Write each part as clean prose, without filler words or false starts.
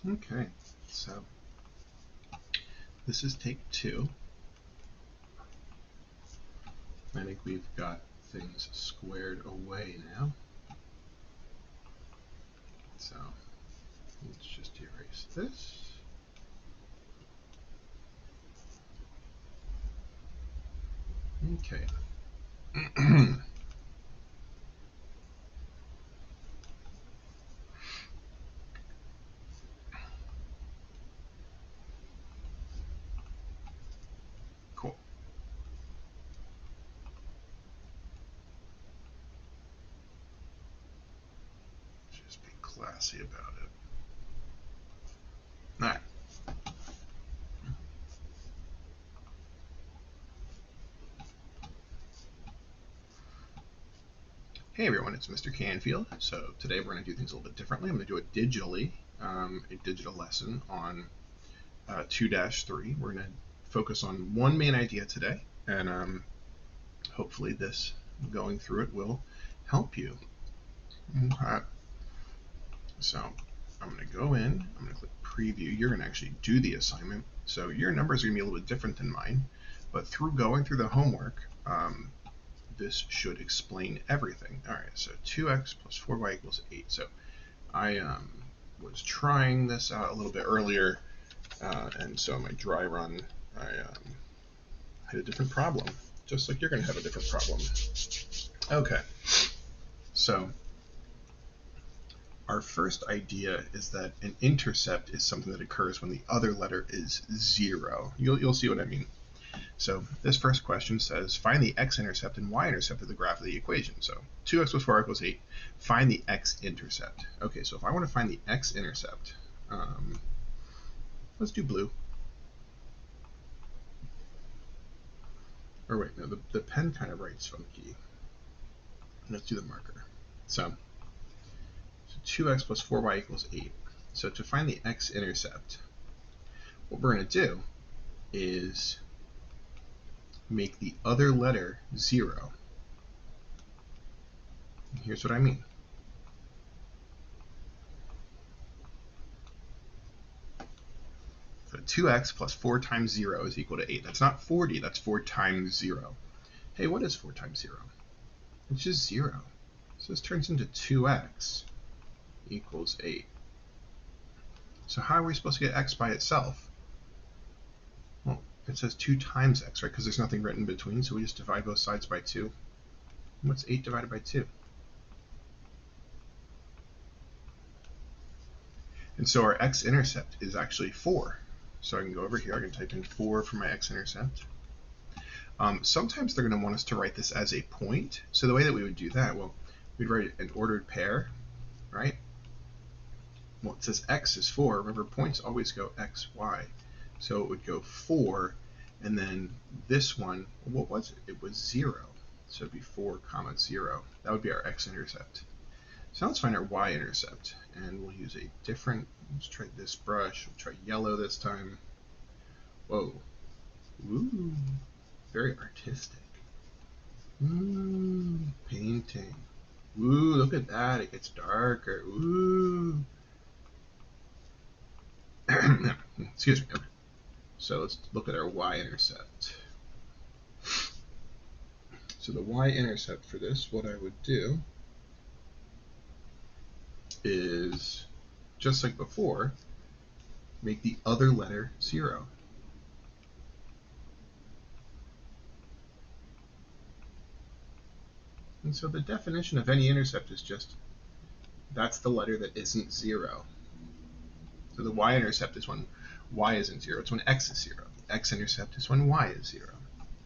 Okay, so this is take 2. I think we've got things squared away now. So let's just erase this. Okay. Cool. Just be classy about it. All right. Hey everyone, it's Mr. Canfield. So today we're going to do things a little bit differently. I'm going to do it digitally, a digital lesson on 2-3. We're going to focus on one main idea today, and hopefully this going through it will help you. Okay. So I'm going to go in, I'm going to click preview. You're going to actually do the assignment. So your numbers are going to be a little bit different than mine, but through going through the homework, this should explain everything. All right, so 2x plus 4y equals 8. So I was trying this out a little bit earlier, and so my dry run, I had a different problem, just like you're going to have a different problem. Okay, so our first idea is that an intercept is something that occurs when the other letter is 0. You'll see what I mean. So this first question says, find the x-intercept and y-intercept of the graph of the equation. So 2x plus 4 equals 8. Find the x-intercept. Okay, so if I want to find the x-intercept, let's do blue. Or wait, no, the pen kind of writes funky. Let's do the marker. So 2x plus 4y equals 8. So to find the x-intercept, what we're going to do is make the other letter 0. And here's what I mean. So 2x plus 4 times 0 is equal to 8. That's not 40, that's 4 times 0. Hey, what is 4 times 0? It's just 0. So this turns into 2x equals 8. So how are we supposed to get x by itself? Well, it says 2 times x, right? Because there's nothing written in between, so we just divide both sides by 2. And what's 8 divided by 2? And so our x-intercept is actually 4. So I can go over here, I can type in 4 for my x-intercept. Sometimes they're going to want us to write this as a point. So the way that we would do that, well, we'd write an ordered pair, right? Well, it says x is 4. Remember, points always go x, y. So it would go 4, and then this one, what was it? It was 0. So it'd be 4, 0. That would be our x-intercept. So let's find our y-intercept, and we'll use a different, let's try this brush, we'll try yellow this time. Whoa, ooh, very artistic. Ooh, painting. Ooh, look at that, it gets darker. Ooh. Excuse me. Okay. So let's look at our y-intercept. So the y-intercept for this, what I would do is, just like before, make the other letter 0. And so the definition of any intercept is just, that's the letter that isn't 0. So the y-intercept is when y isn't 0. It's when x is 0. The x-intercept is when y is 0.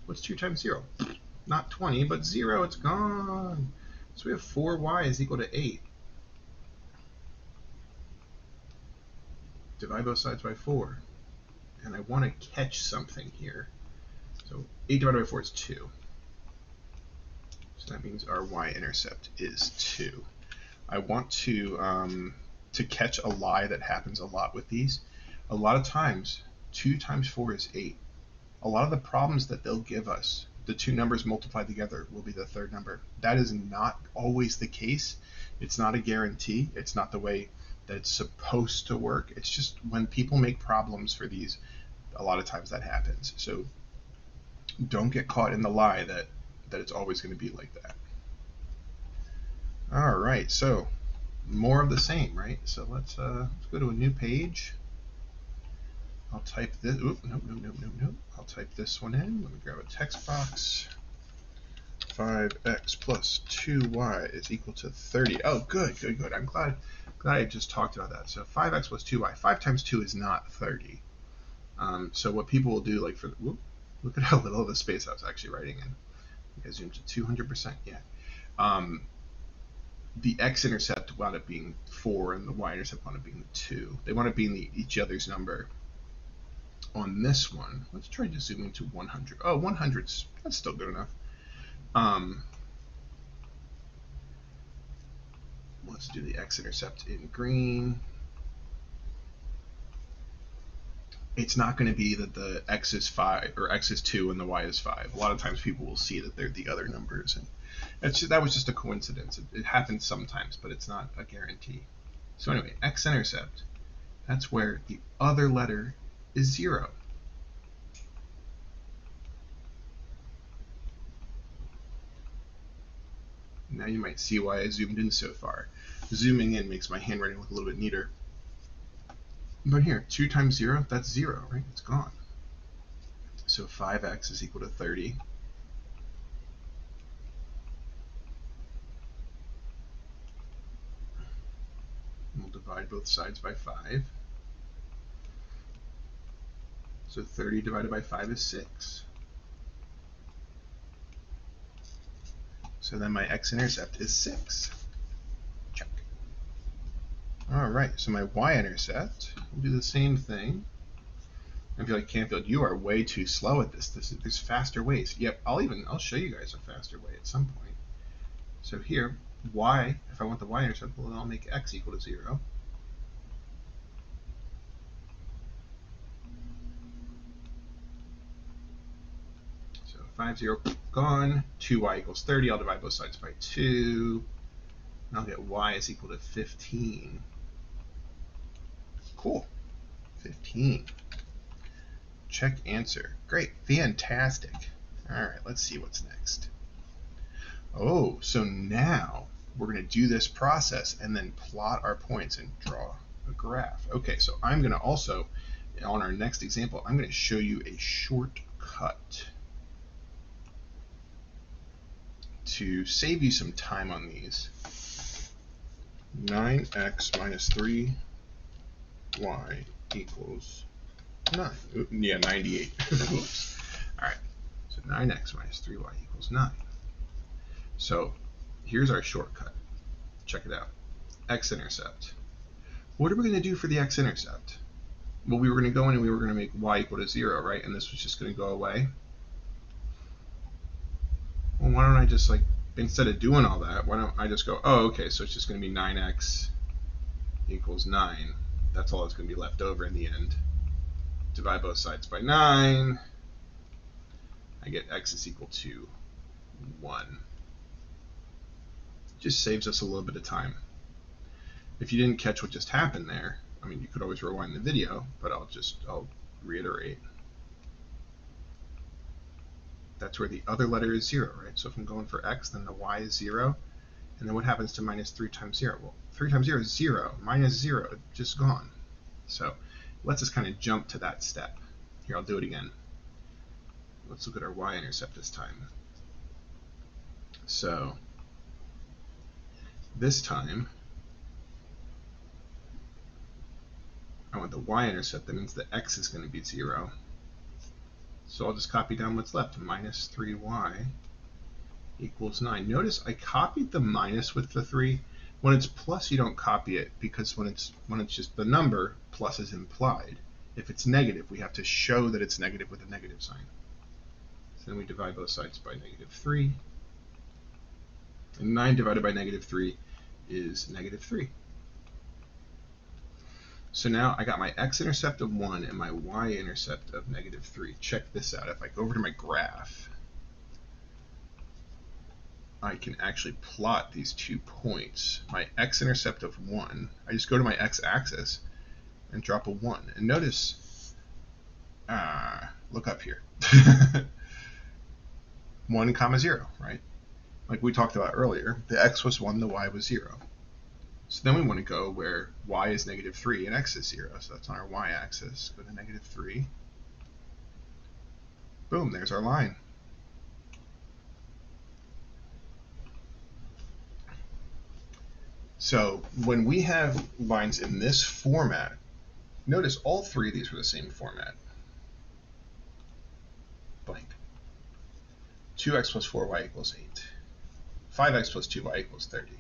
What's 2 times 0? Not 20, but 0. It's gone. So we have 4y is equal to 8. Divide both sides by 4. And I want to catch something here. So 8 divided by 4 is 2. So that means our y-intercept is 2. I want to catch a lie that happens a lot with these. A lot of times, 2 times 4 is 8. A lot of the problems that they'll give us, the two numbers multiplied together will be the third number. That is not always the case. It's not a guarantee. It's not the way that it's supposed to work. It's just when people make problems for these, a lot of times that happens. So don't get caught in the lie that it's always going to be like that. All right, so more of the same, right? So let's go to a new page. I'll type this. Oop, nope. I'll type this one in. Let me grab a text box. 5x plus 2y is equal to 30. Oh, good. I'm glad I just talked about that. So 5x plus 2y. 5 times 2 is not 30. So what people will do, like look at how little of a space I was actually writing in. I zoomed to 200%. Yeah. The x-intercept wound up being 4, and the y-intercept wound up being 2. They wound up being each other's number. On this one, let's try to zoom into 100. Oh, 100's that's still good enough. Let's do the x-intercept in green. It's not going to be that the x is 5 or x is 2 and the y is 5. A lot of times people will see that they're the other numbers, and that was just a coincidence. It happens sometimes, but it's not a guarantee. So anyway, x-intercept, that's where the other letter is 0. Now you might see why I zoomed in so far. Zooming in makes my handwriting look a little bit neater. But here, 2 times 0, that's 0, right? It's gone. So 5x is equal to 30. And we'll divide both sides by 5. So 30 divided by 5 is 6. So then my x-intercept is 6. Check. All right, so my y-intercept, we'll do the same thing. I feel like Canfield, you are way too slow at this. There's faster ways. Yep, I'll show you guys a faster way at some point. So here, y, if I want the y-intercept, well, then I'll make x equal to 0. So 5, 0, gone. 2y equals 30. I'll divide both sides by 2. And I'll get y is equal to 15. Cool. 15. Check answer. Great. Fantastic. All right, let's see what's next. Oh, so now we're going to do this process and then plot our points and draw a graph. Okay, so I'm going to also, on our next example, I'm going to show you a shortcut to save you some time on these. 9x minus 3y equals 9. Yeah, 98. Oops. All right, so 9x minus 3y equals 9. So here's our shortcut. Check it out. X-intercept. What are we going to do for the x-intercept? Well, we were going to go in and we were going to make y equal to 0, right? And this was just going to go away. Well, why don't I just, like, instead of doing all that, why don't I just go, oh, okay, so it's just going to be 9x equals 9. That's all that's going to be left over in the end. Divide both sides by 9. I get x is equal to 1. Just saves us a little bit of time. If you didn't catch what just happened there, I mean, you could always rewind the video, but I'll reiterate. That's where the other letter is 0, right? So if I'm going for x, then the y is 0. And then what happens to minus 3 times 0? Well, 3 times 0 is 0. Minus 0, just gone. So let's just kind of jump to that step. Here, I'll do it again. Let's look at our y-intercept this time. So this time, I want the y-intercept. That means the x is going to be 0. So I'll just copy down what's left. Minus 3y equals 9. Notice I copied the minus with the 3. When it's plus, you don't copy it, because when it's just the number, plus is implied. If it's negative, we have to show that it's negative with a negative sign. So then we divide both sides by negative 3. And 9 divided by negative 3 is negative 3. So now I got my x-intercept of 1 and my y-intercept of negative 3. Check this out. If I go over to my graph, I can actually plot these 2 points. My x-intercept of 1, I just go to my x-axis and drop a 1. And notice, look up here. 1, comma 0, right? Like we talked about earlier, the x was 1, the y was 0. So then we want to go where y is -3 and x is 0. So that's on our y-axis. Go to -3. Boom, there's our line. So when we have lines in this format, notice all 3 of these were the same format. Blank. 2x plus 4y equals 8. 5x plus 2y equals 30.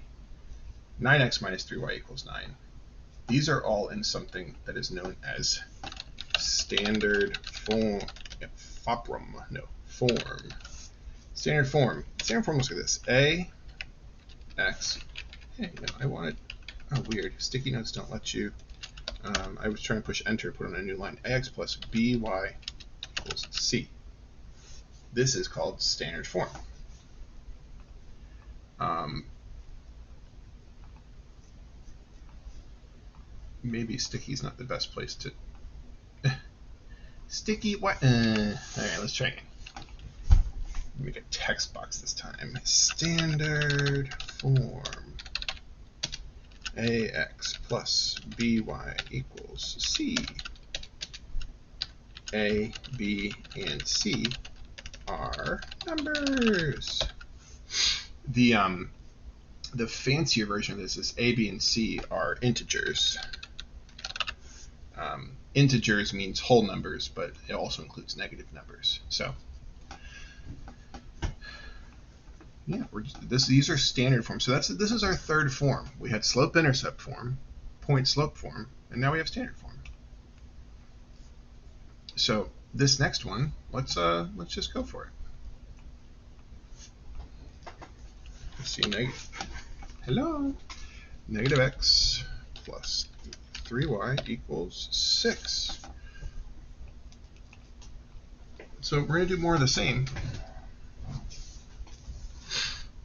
9x minus 3y equals 9. These are all in something that is known as standard form. Form. Standard form. Standard form looks like this. A, x. Hey, no, I wanted. Oh, weird. Sticky notes don't let you. I was trying to push enter, put on a new line. Ax plus by equals c. This is called standard form. Maybe sticky's not the best place to. Sticky, what? Alright, let's try again. Make a text box this time. Standard form. Ax plus by equals c. A, b, and c are numbers. The fancier version of this is a, b, and c are integers. Integers means whole numbers, but it also includes negative numbers. So, yeah, these are standard forms. So this is our third form. We had slope-intercept form, point-slope form, and now we have standard form. So this next one, let's just go for it. Let's see, negative x plus 3y equals 6. So we're going to do more of the same.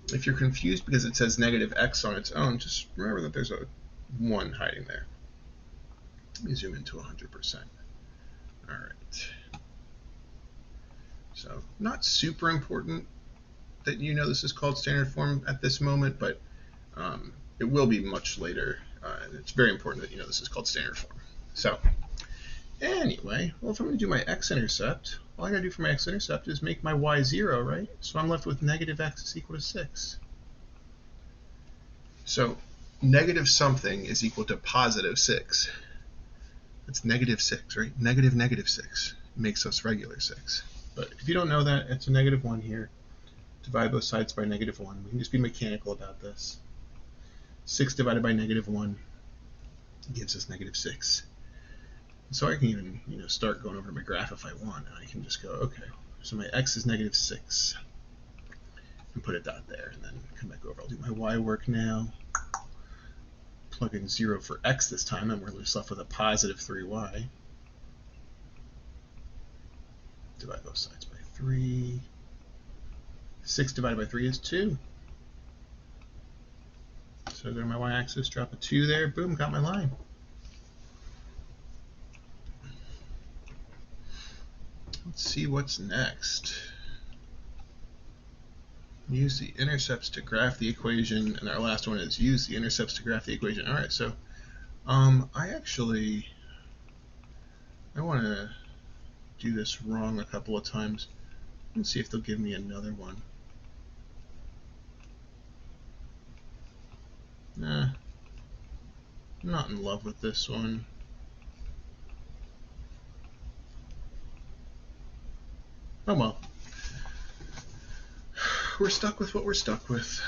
If you're confused because it says negative x on its own, just remember that there's a 1 hiding there. Let me zoom into 100%. All right. So not super important that you know this is called standard form at this moment, but it will be much later. And it's very important that you know this is called standard form. So anyway, well, if I'm going to do my x-intercept, all I got to do for my x-intercept is make my y 0, right? So I'm left with negative x is equal to 6. So negative something is equal to positive 6. That's negative 6, right? Negative 6 makes us regular 6. But if you don't know that, it's a negative 1 here. Divide both sides by negative 1. We can just be mechanical about this. 6 divided by negative 1 gives us negative 6. So I can even start going over my graph if I want. And I can just go, okay, so my x is negative 6. And put a dot there, and then come back over. I'll do my y work now. Plug in 0 for x this time, and we're just left with a positive 3y. Divide both sides by 3. 6 divided by 3 is 2. So go to my y-axis, drop a 2 there, boom, got my line. Let's see what's next. Use the intercepts to graph the equation, and our last one is use the intercepts to graph the equation. All right, so I want to do this wrong a couple of times. Let's see if they'll give me another one. Nah, I'm not in love with this one. Oh well. We're stuck with what we're stuck with.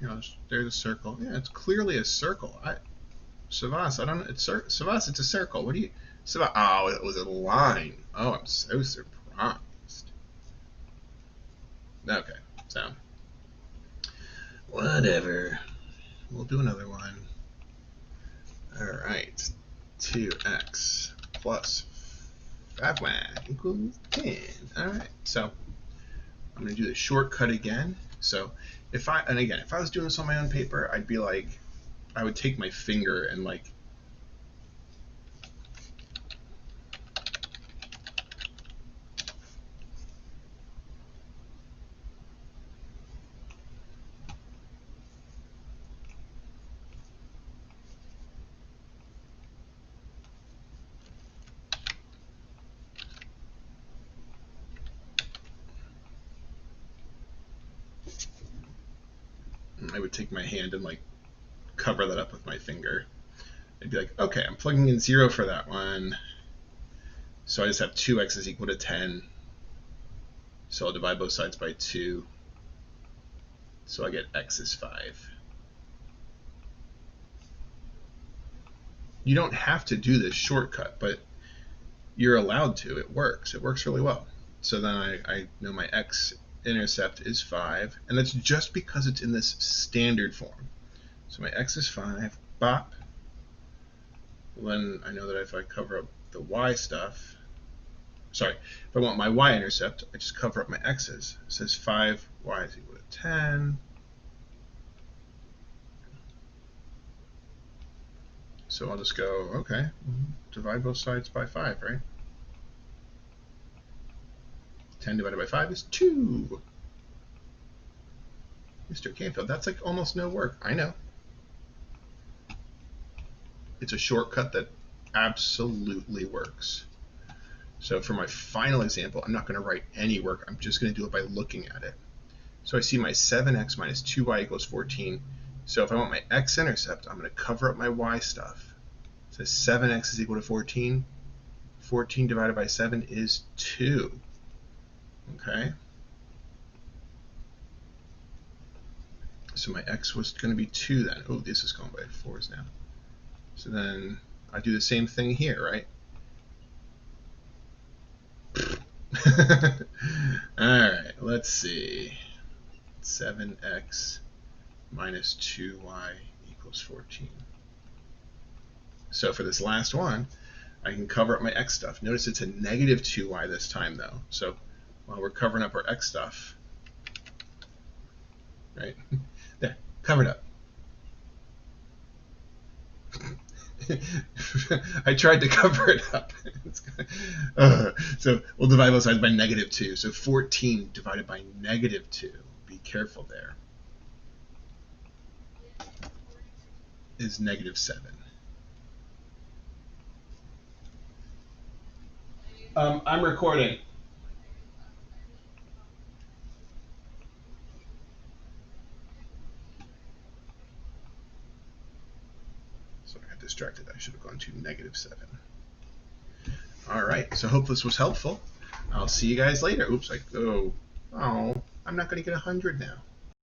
There's a circle. Yeah, it's clearly a circle. Savas, I don't know. Savas, it's a circle. What do you? Savas, oh, it was a line. Oh, I'm so surprised. Okay, so whatever. We'll do another one. All right, 2x plus 5y equals 10. All right, so I'm going to do the shortcut again. So if I was doing this on my own paper, I'd be like, I would take my finger and like take my hand and like cover that up with my finger. I'd be like, okay, I'm plugging in 0 for that one. So I just have 2x is equal to 10. So I'll divide both sides by 2. So I get x is 5. You don't have to do this shortcut, but you're allowed to. It works. It works really well. So then I know my x-intercept is 5, and that's just because it's in this standard form. So my x is 5, bop. Then I know that if I cover up the y stuff, sorry, if I want my y-intercept, I just cover up my x's. It says 5y is equal to 10. So I'll just go, okay, divide both sides by 5, right? 10 divided by 5 is 2. Mr. Canfield, that's like almost no work. I know. It's a shortcut that absolutely works. So for my final example, I'm not going to write any work. I'm just going to do it by looking at it. So I see my 7x minus 2y equals 14. So if I want my x-intercept, I'm going to cover up my y stuff. So 7x is equal to 14. 14 divided by 7 is 2. Okay? So my x was going to be 2 then. Oh, this is going by 4s now. So then I do the same thing here, right? All right, let's see. 7x minus 2y equals 14. So for this last one, I can cover up my x stuff. Notice it's a negative 2y this time, though. So while we're covering up our x stuff, right? There, covered up. I tried to cover it up. So we'll divide both sides by negative 2. So 14 divided by negative 2. Be careful there. Is negative 7. I'm recording. So I got distracted. I should have gone to negative 7. All right. So hope this was helpful. I'll see you guys later. Oops. I'm not going to get 100 now.